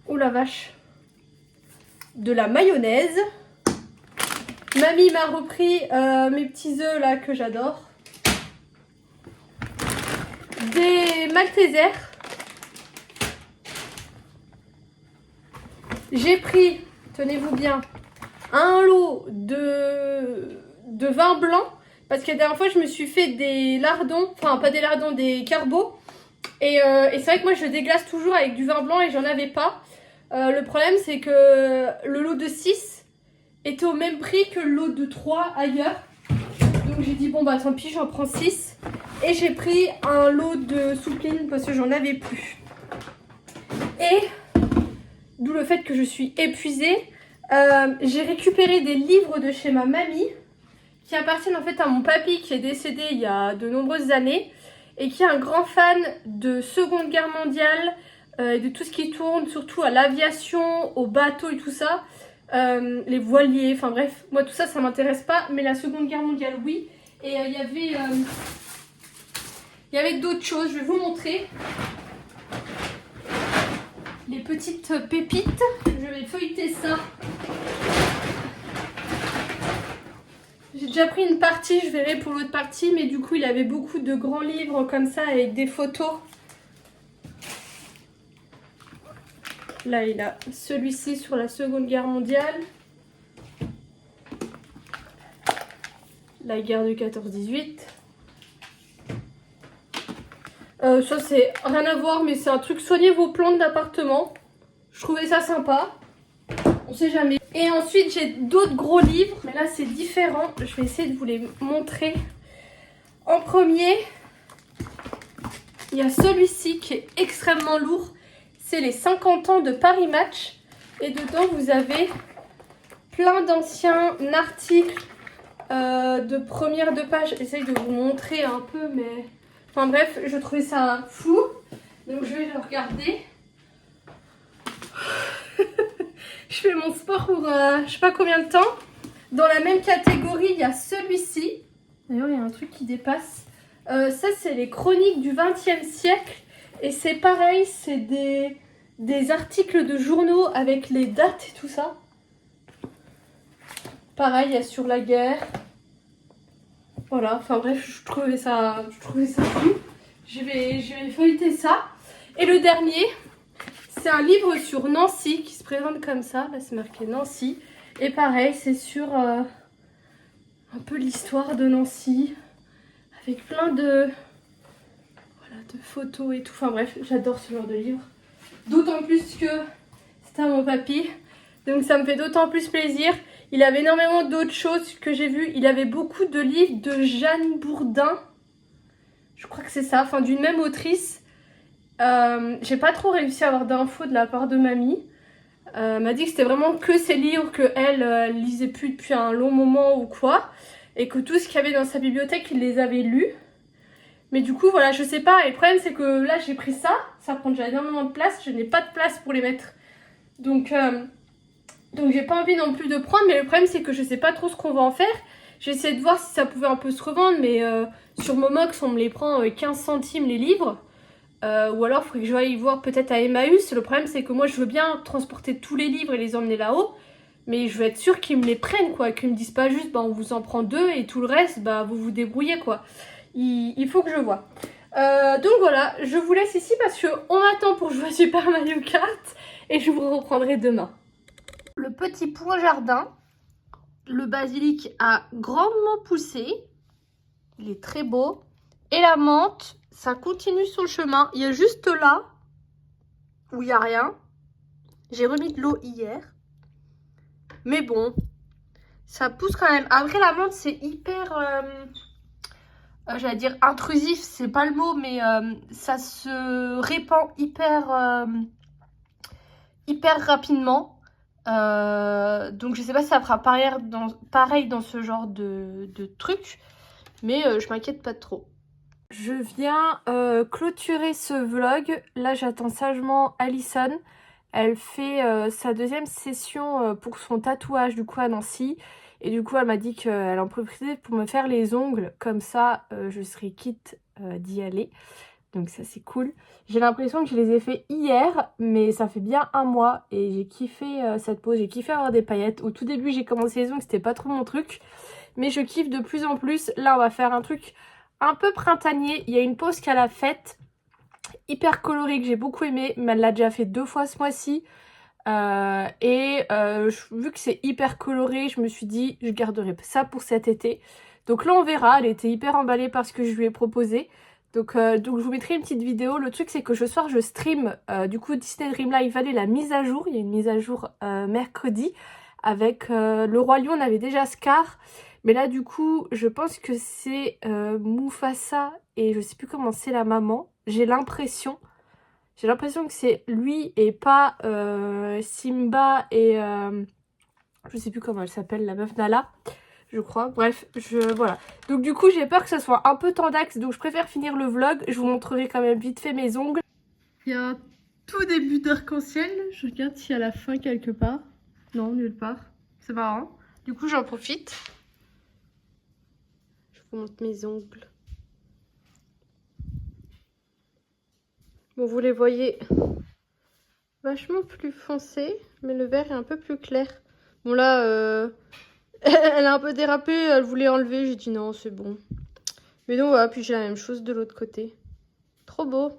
Oh la vache. De la mayonnaise. Mamie m'a repris mes petits œufs là que j'adore. Des Maltesers. J'ai pris, tenez-vous bien, un lot de vin blanc. Parce que la dernière fois, je me suis fait des lardons. Enfin, pas des lardons, des carbots. Et c'est vrai que moi, je déglace toujours avec du vin blanc et j'en avais pas. Le problème, c'est que le lot de 6, était au même prix que le lot de 3 ailleurs. Donc j'ai dit bon bah tant pis, j'en prends 6. Et j'ai pris un lot de soupline parce que j'en avais plus. Et d'où le fait que je suis épuisée. J'ai récupéré des livres de chez ma mamie qui appartiennent en fait à mon papy qui est décédé il y a de nombreuses années et qui est un grand fan de Seconde Guerre mondiale et de tout ce qui tourne, surtout à l'aviation, aux bateaux et tout ça. Les voiliers, enfin bref, moi tout ça, ça m'intéresse pas, mais la Seconde Guerre mondiale, oui. Et il y avait d'autres choses, je vais vous montrer. Les petites pépites, je vais feuilleter ça. J'ai déjà pris une partie, je verrai pour l'autre partie, mais du coup il avait beaucoup de grands livres comme ça avec des photos. Là il a celui-ci sur la Seconde Guerre mondiale. La guerre de 14-18. Ça c'est rien à voir, mais c'est un truc soignez vos plantes d'appartement. Je trouvais ça sympa. On sait jamais. Et ensuite j'ai d'autres gros livres, mais là c'est différent. Je vais essayer de vous les montrer. En premier, il y a celui-ci qui est extrêmement lourd. C'est les 50 ans de Paris Match. Et dedans vous avez plein d'anciens articles de première de page. J'essaye de vous montrer un peu, mais... Enfin bref, je trouvais ça fou. Donc je vais le regarder. Je fais mon sport pour je sais pas combien de temps. Dans la même catégorie, il y a celui-ci. D'ailleurs, il y a un truc qui dépasse. Ça, c'est les chroniques du XXe siècle. Et c'est pareil, c'est des articles de journaux avec les dates et tout ça. Pareil, il y a sur la guerre. Voilà, enfin bref, je trouvais ça fou. Je vais feuilleter ça. Et le dernier, c'est un livre sur Nancy qui se présente comme ça. Là, c'est marqué Nancy. Et pareil, c'est sur un peu l'histoire de Nancy. Avec plein de photos et tout. Enfin bref, j'adore ce genre de livre. D'autant plus que c'est à mon papy. Donc ça me fait d'autant plus plaisir. Il avait énormément d'autres choses que j'ai vues. Il avait beaucoup de livres de Jeanne Bourdin. Je crois que c'est ça. Enfin, d'une même autrice. J'ai pas trop réussi à avoir d'infos de la part de mamie. Elle m'a dit que c'était vraiment que ces livres qu'elle lisait plus depuis un long moment ou quoi. Et que tout ce qu'il y avait dans sa bibliothèque, il les avait lus. Mais du coup, voilà, je sais pas. Et le problème, c'est que là, j'ai pris ça. Ça prend déjà énormément de place. Je n'ai pas de place pour les mettre. Donc j'ai pas envie non plus de prendre. Mais le problème, c'est que je sais pas trop ce qu'on va en faire. J'ai essayé de voir si ça pouvait un peu se revendre. Mais sur Momox, on me les prend 15 centimes les livres. Ou alors, il faudrait que je aille voir peut-être à Emmaüs. Le problème, c'est que moi, je veux bien transporter tous les livres et les emmener là-haut. Mais je veux être sûre qu'ils me les prennent, quoi. Qu'ils me disent pas juste, bah, on vous en prend 2 et tout le reste, bah, vous vous débrouillez, quoi. Il faut que je vois. Donc voilà, je vous laisse ici parce qu'on attend pour jouer à Super Mario Kart. Et je vous reprendrai demain. Le petit point jardin. Le basilic a grandement poussé. Il est très beau. Et la menthe, ça continue sur le chemin. Il y a juste là où il n'y a rien. J'ai remis de l'eau hier. Mais bon, ça pousse quand même. Après, la menthe, c'est hyper... j'allais dire intrusif, c'est pas le mot, mais ça se répand hyper rapidement. Donc je sais pas si ça fera pareil dans ce genre de truc. Mais je m'inquiète pas trop. Je viens clôturer ce vlog. Là, j'attends sagement Alison. Elle fait sa deuxième session pour son tatouage du coup à Nancy. Et du coup, elle m'a dit qu'elle en profitait pour me faire les ongles. Comme ça, je serai quitte d'y aller. Donc ça, c'est cool. J'ai l'impression que je les ai fait hier, mais ça fait bien un mois. Et j'ai kiffé cette pose. J'ai kiffé avoir des paillettes. Au tout début, j'ai commencé les ongles, c'était pas trop mon truc. Mais je kiffe de plus en plus. Là, on va faire un truc un peu printanier. Il y a une pose qu'elle a faite, hyper colorée, que j'ai beaucoup aimé. Mais elle l'a déjà fait 2 fois ce mois-ci. Vu que c'est hyper coloré, je me suis dit je garderai ça pour cet été. Donc là on verra, elle était hyper emballée par ce que je lui ai proposé. Donc je vous mettrai une petite vidéo. Le truc c'est que ce soir je stream du coup Disney Dream Live Valley, la mise à jour. Il y a une mise à jour mercredi avec le Roi Lion, on avait déjà Scar. Mais là du coup je pense que c'est Mufasa et je sais plus comment c'est la maman. J'ai l'impression que c'est lui et pas Simba et je sais plus comment elle s'appelle, la meuf Nala, je crois. Bref, voilà. Donc du coup j'ai peur que ça soit un peu tendax, donc je préfère finir le vlog. Je vous montrerai quand même vite fait mes ongles. Il y a un tout début d'arc-en-ciel. Je regarde s'il y a la fin quelque part. Non, nulle part. C'est marrant. Du coup j'en profite. Je vous montre mes ongles. Bon, vous les voyez vachement plus foncés, mais le vert est un peu plus clair. Bon là, elle a un peu dérapé, elle voulait enlever, j'ai dit non, c'est bon. Mais donc voilà, puis j'ai la même chose de l'autre côté. Trop beau.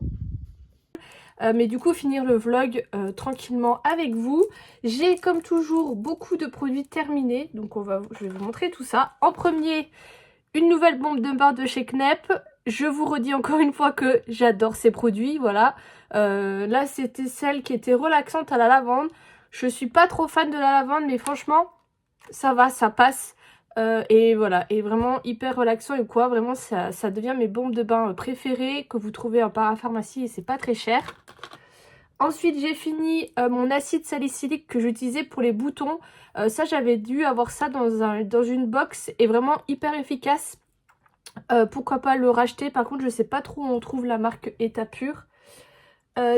Mais du coup, finir le vlog tranquillement avec vous. J'ai comme toujours beaucoup de produits terminés, donc je vais vous montrer tout ça. En premier, une nouvelle bombe de bain de chez Knep. Je vous redis encore une fois que j'adore ces produits, voilà. Là, c'était celle qui était relaxante à la lavande. Je suis pas trop fan de la lavande, mais franchement, ça va, ça passe. Et voilà, et vraiment hyper relaxant et quoi. Vraiment, ça devient mes bombes de bain préférées que vous trouvez en parapharmacie et c'est pas très cher. Ensuite, j'ai fini mon acide salicylique que j'utilisais pour les boutons. Ça, j'avais dû avoir ça dans une box et vraiment hyper efficace. Pourquoi pas le racheter. Par contre, je sais pas trop où on trouve la marque État Pur.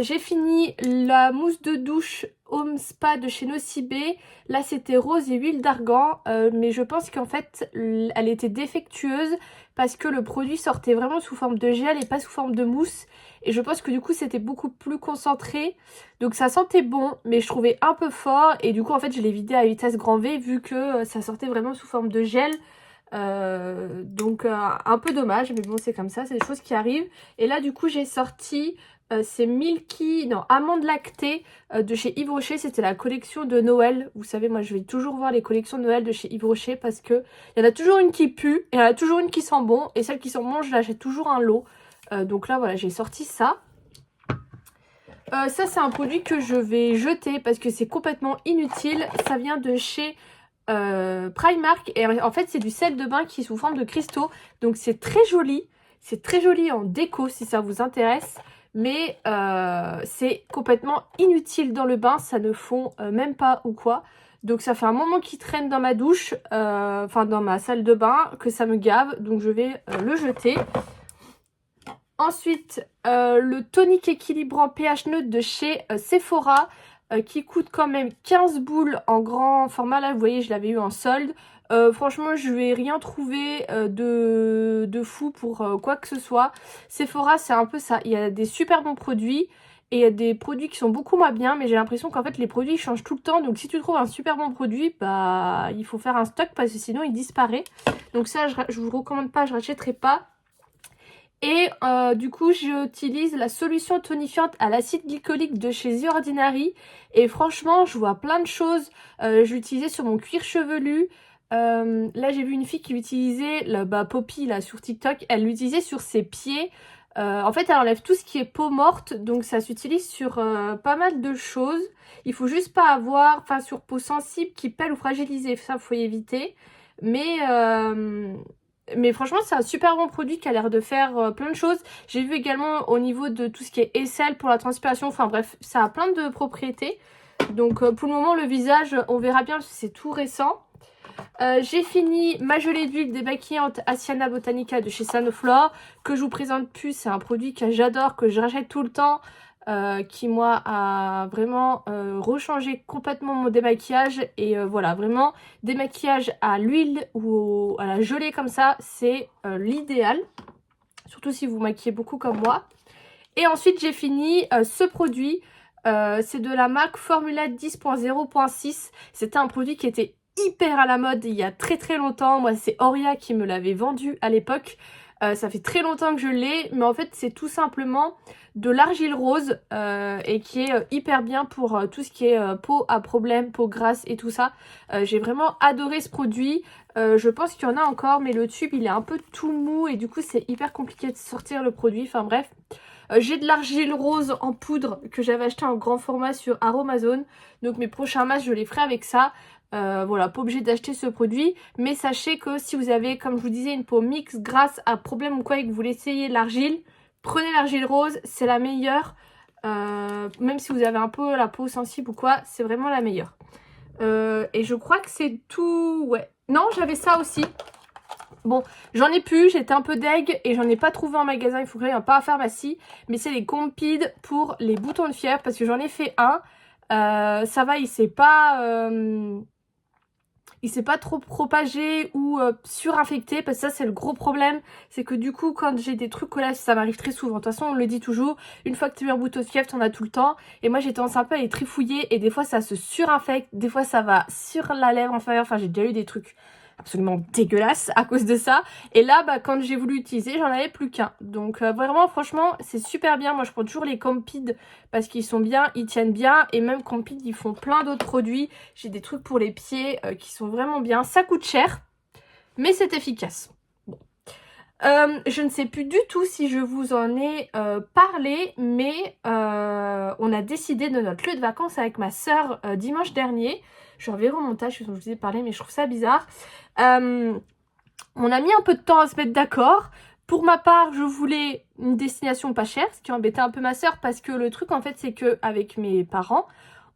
J'ai fini la mousse de douche Home Spa de chez Nocibé. Là, c'était rose et huile d'argan. Mais je pense qu'en fait, elle était défectueuse parce que le produit sortait vraiment sous forme de gel et pas sous forme de mousse. Et je pense que du coup, c'était beaucoup plus concentré. Donc, ça sentait bon, mais je trouvais un peu fort. Et du coup, en fait, je l'ai vidé à vitesse grand V vu que ça sortait vraiment sous forme de gel. Donc, un peu dommage, mais bon, c'est comme ça. C'est des choses qui arrivent. Et là, du coup, j'ai sorti... c'est Amande Lactée de chez Yves Rocher. C'était la collection de Noël. Vous savez, moi je vais toujours voir les collections de Noël de chez Yves Rocher parce que il y en a toujours une qui pue et il y en a toujours une qui sent bon. Et celle qui sent bon, je l'achète toujours un lot. Donc là, voilà, j'ai sorti ça. Ça, c'est un produit que je vais jeter parce que c'est complètement inutile. Ça vient de chez Primark. Et en fait, c'est du sel de bain qui est sous forme de cristaux. Donc c'est très joli. C'est très joli en déco si ça vous intéresse. Mais c'est complètement inutile dans le bain, ça ne fond même pas ou quoi. Donc ça fait un moment qu'il traîne dans ma douche, enfin dans ma salle de bain, que ça me gave. Donc je vais le jeter. Ensuite, le tonique équilibrant pH neutre de chez Sephora, qui coûte quand même 15 boules en grand format. Là, vous voyez, je l'avais eu en solde. Franchement, je vais rien trouver de fou pour quoi que ce soit. Sephora, c'est un peu ça. Il y a des super bons produits et il y a des produits qui sont beaucoup moins bien. Mais j'ai l'impression qu'en fait, les produits changent tout le temps. Donc, si tu trouves un super bon produit, bah, il faut faire un stock parce que sinon, il disparaît. Donc ça, je vous recommande pas, je rachèterai pas. Et du coup, j'utilise la solution tonifiante à l'acide glycolique de chez The Ordinary. Et franchement, je vois plein de choses. Je l'utilisais sur mon cuir chevelu. Là j'ai vu une fille qui l'utilisait, Poppy là sur TikTok, elle l'utilisait sur ses pieds. En fait elle enlève tout ce qui est peau morte, donc ça s'utilise sur pas mal de choses. Il faut juste pas avoir, enfin sur peau sensible qui pèle ou fragilisée, ça faut éviter. Mais franchement c'est un super bon produit qui a l'air de faire plein de choses. J'ai vu également au niveau de tout ce qui est aisselle pour la transpiration, enfin bref ça a plein de propriétés. Donc pour le moment le visage on verra bien parce que c'est tout récent. J'ai fini ma gelée d'huile démaquillante Asiana Botanica de chez Sanoflore, que je vous présente plus. C'est un produit que j'adore, que je rachète tout le temps, qui moi a vraiment rechangé complètement mon démaquillage. Et voilà, vraiment démaquillage à l'huile ou à la gelée comme ça, c'est l'idéal. Surtout si vous maquillez beaucoup comme moi. Et ensuite j'ai fini ce produit, c'est de la marque Formula 10.0.6. C'était un produit qui était hyper à la mode il y a très longtemps. Moi c'est Oria qui me l'avait vendu à l'époque. Ça fait très longtemps que je l'ai, mais en fait c'est tout simplement de l'argile rose et qui est hyper bien pour tout ce qui est peau à problème, peau grasse et tout ça. J'ai vraiment adoré ce produit. Je pense qu'il y en a encore, mais le tube il est un peu tout mou et du coup c'est hyper compliqué de sortir le produit. Enfin bref. J'ai de l'argile rose en poudre que j'avais acheté en grand format sur Aromazone. Donc mes prochains masques je les ferai avec ça. Voilà, pas obligé d'acheter ce produit, mais sachez que si vous avez, comme je vous disais, une peau mixte grâce à problème ou quoi et que vous voulez essayer l'argile, prenez l'argile rose, c'est la meilleure. Même si vous avez un peu la peau sensible ou quoi, c'est vraiment la meilleure. Et je crois que c'est tout. Ouais. Non, j'avais ça aussi. Bon, j'en ai plus, j'étais un peu deg et j'en ai pas trouvé en magasin, il faut que j'aille pas à pharmacie. Mais c'est les Compides pour les boutons de fièvre parce que j'en ai fait un. Ça va, il s'est pas trop propagé ou surinfecté, parce que ça c'est le gros problème, c'est que du coup quand j'ai des trucs collés, ça m'arrive très souvent, de toute façon on le dit toujours, une fois que tu mets un bouton de fièvre t'en as tout le temps, et moi j'ai tendance un peu à les trifouiller et des fois ça se surinfecte, des fois ça va sur la lèvre inférieure, enfin j'ai déjà eu des trucs absolument dégueulasses à cause de ça, et là bah quand j'ai voulu utiliser j'en avais plus qu'un, donc vraiment franchement c'est super bien. Moi je prends toujours les Compides parce qu'ils sont bien, ils tiennent bien, et même Compides ils font plein d'autres produits, j'ai des trucs pour les pieds qui sont vraiment bien, ça coûte cher mais c'est efficace. Bon. Je ne sais plus du tout si je vous en ai parlé, mais on a décidé de notre lieu de vacances avec ma soeur dimanche dernier. Je reverrai au montage, je vous ai parlé, mais je trouve ça bizarre. On a mis un peu de temps à se mettre d'accord. Pour ma part, je voulais une destination pas chère, ce qui embêtait un peu ma soeur, parce que le truc en fait c'est que avec mes parents,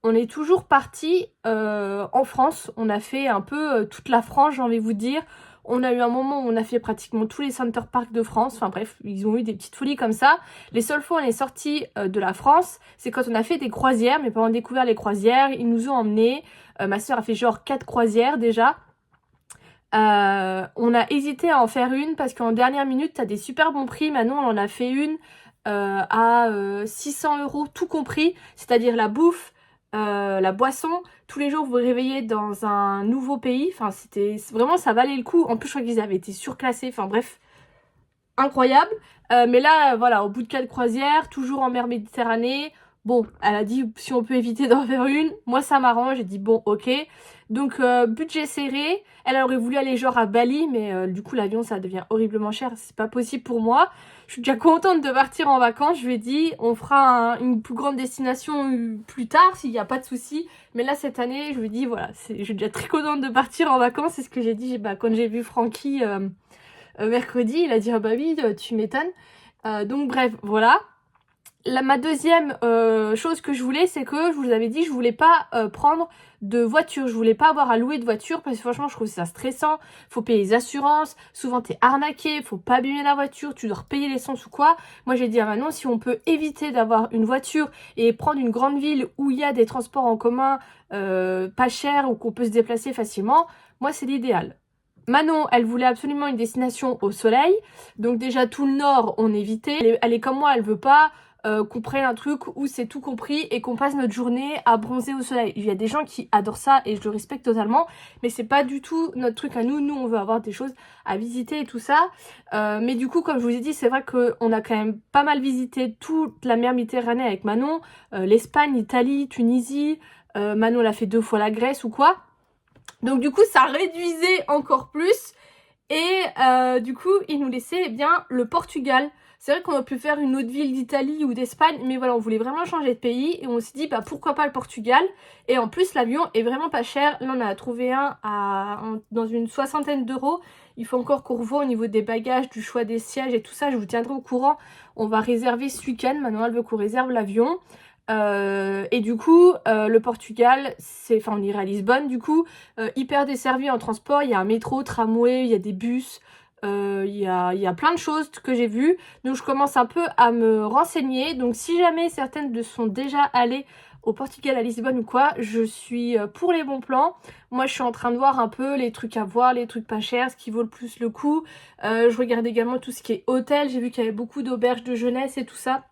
on est toujours partis en France. On a fait un peu toute la France, j'ai envie de vous dire. On a eu un moment où on a fait pratiquement tous les Center Parks de France. Enfin bref, ils ont eu des petites folies comme ça. Les seules fois où on est sortis de la France, c'est quand on a fait des croisières. Mes parents ont découvert les croisières, ils nous ont emmenés. Ma soeur a fait genre 4 croisières déjà. On a hésité à en faire une parce qu'en dernière minute, t'as des super bons prix. Maintenant, on en a fait une à 600 € tout compris. C'est-à-dire la bouffe, la boisson. Tous les jours, vous vous réveillez dans un nouveau pays. Enfin, c'était vraiment, ça valait le coup. En plus, je crois qu'ils avaient été surclassés. Enfin, bref, incroyable. Mais là, voilà, au bout de 4 croisières, toujours en mer Méditerranée. Bon, elle a dit si on peut éviter d'en faire une. Moi, ça m'arrange. J'ai dit bon, ok. Donc, budget serré. Elle aurait voulu aller genre à Bali, mais du coup, l'avion, ça devient horriblement cher. C'est pas possible pour moi. Je suis déjà contente de partir en vacances. Je lui ai dit, on fera une plus grande destination plus tard, s'il n'y a pas de souci. Mais là, cette année, je lui ai dit, voilà, je suis déjà très contente de partir en vacances. C'est ce que j'ai dit quand j'ai vu Francky mercredi. Il a dit, ah bah oui, tu m'étonnes. Donc, bref, voilà. Ma deuxième chose que je voulais, c'est que je vous avais dit, je voulais pas prendre de voiture, je voulais pas avoir à louer de voiture parce que franchement je trouve ça stressant, faut payer les assurances, souvent t'es arnaqué, faut pas abîmer la voiture, tu dois repayer l'essence ou quoi. Moi j'ai dit à Manon, si on peut éviter d'avoir une voiture et prendre une grande ville où il y a des transports en commun pas chers ou qu'on peut se déplacer facilement, moi c'est l'idéal. Manon, elle voulait absolument une destination au soleil, donc déjà tout le nord on évitait, elle est comme moi, elle veut pas qu'on prenne un truc où c'est tout compris et qu'on passe notre journée à bronzer au soleil. Il y a des gens qui adorent ça et je le respecte totalement, mais c'est pas du tout notre truc à nous. Nous, on veut avoir des choses à visiter et tout ça. Mais du coup, comme je vous ai dit, c'est vrai qu'on a quand même pas mal visité toute la mer Méditerranée avec Manon. L'Espagne, l'Italie, Tunisie. Manon l'a fait 2 fois la Grèce ou quoi. Donc du coup, ça réduisait encore plus. Et du coup, il nous laissait bien le Portugal. C'est vrai qu'on aurait pu faire une autre ville d'Italie ou d'Espagne, mais voilà, on voulait vraiment changer de pays et on s'est dit bah pourquoi pas le Portugal. Et en plus l'avion est vraiment pas cher. Là on a trouvé un dans une 60aine d'euros. Il faut encore qu'on revoie au niveau des bagages, du choix des sièges et tout ça, je vous tiendrai au courant. On va réserver ce week-end, maintenant elle veut qu'on réserve l'avion. Et du coup le Portugal, on irait à Lisbonne du coup, hyper desservi en transport, il y a un métro, tramway, il y a des bus. Il y a plein de choses que j'ai vues, donc je commence un peu à me renseigner. Donc si jamais certaines sont déjà allées au Portugal, à Lisbonne ou quoi, je suis pour les bons plans. Moi je suis en train de voir un peu les trucs à voir, les trucs pas chers, ce qui vaut le plus le coup. Je regarde également tout ce qui est hôtel, j'ai vu qu'il y avait beaucoup d'auberges de jeunesse et tout ça.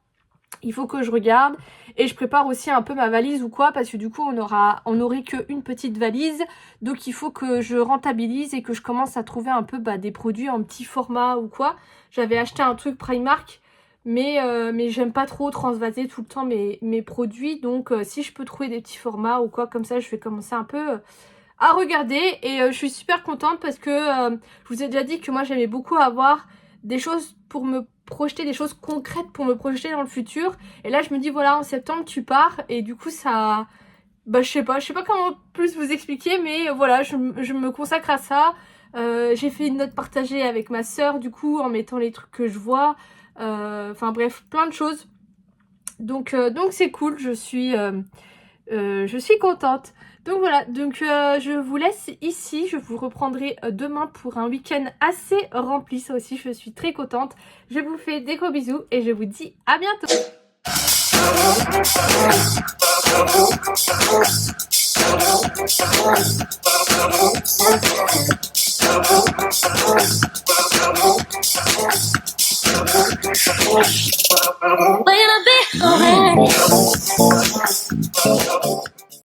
Il faut que je regarde et je prépare aussi un peu ma valise ou quoi, parce que du coup on aurait qu'une petite valise, donc il faut que je rentabilise et que je commence à trouver un peu des produits en petit format ou quoi. J'avais acheté un truc Primark, mais j'aime pas trop transvaser tout le temps mes produits, donc si je peux trouver des petits formats ou quoi comme ça, je vais commencer un peu à regarder. Et je suis super contente parce que je vous ai déjà dit que moi j'aimais beaucoup avoir des choses pour me projeter, des choses concrètes pour me projeter dans le futur. Et là je me dis voilà, en septembre tu pars et du coup ça bah je sais pas comment plus vous expliquer, mais voilà, je me consacre à ça. J'ai fait une note partagée avec ma sœur du coup en mettant les trucs que je vois. Enfin bref, plein de choses. Donc c'est cool, je suis contente. Donc voilà, donc je vous laisse ici, je vous reprendrai demain pour un week-end assez rempli, ça aussi je suis très contente. Je vous fais des gros bisous et je vous dis à bientôt. When I be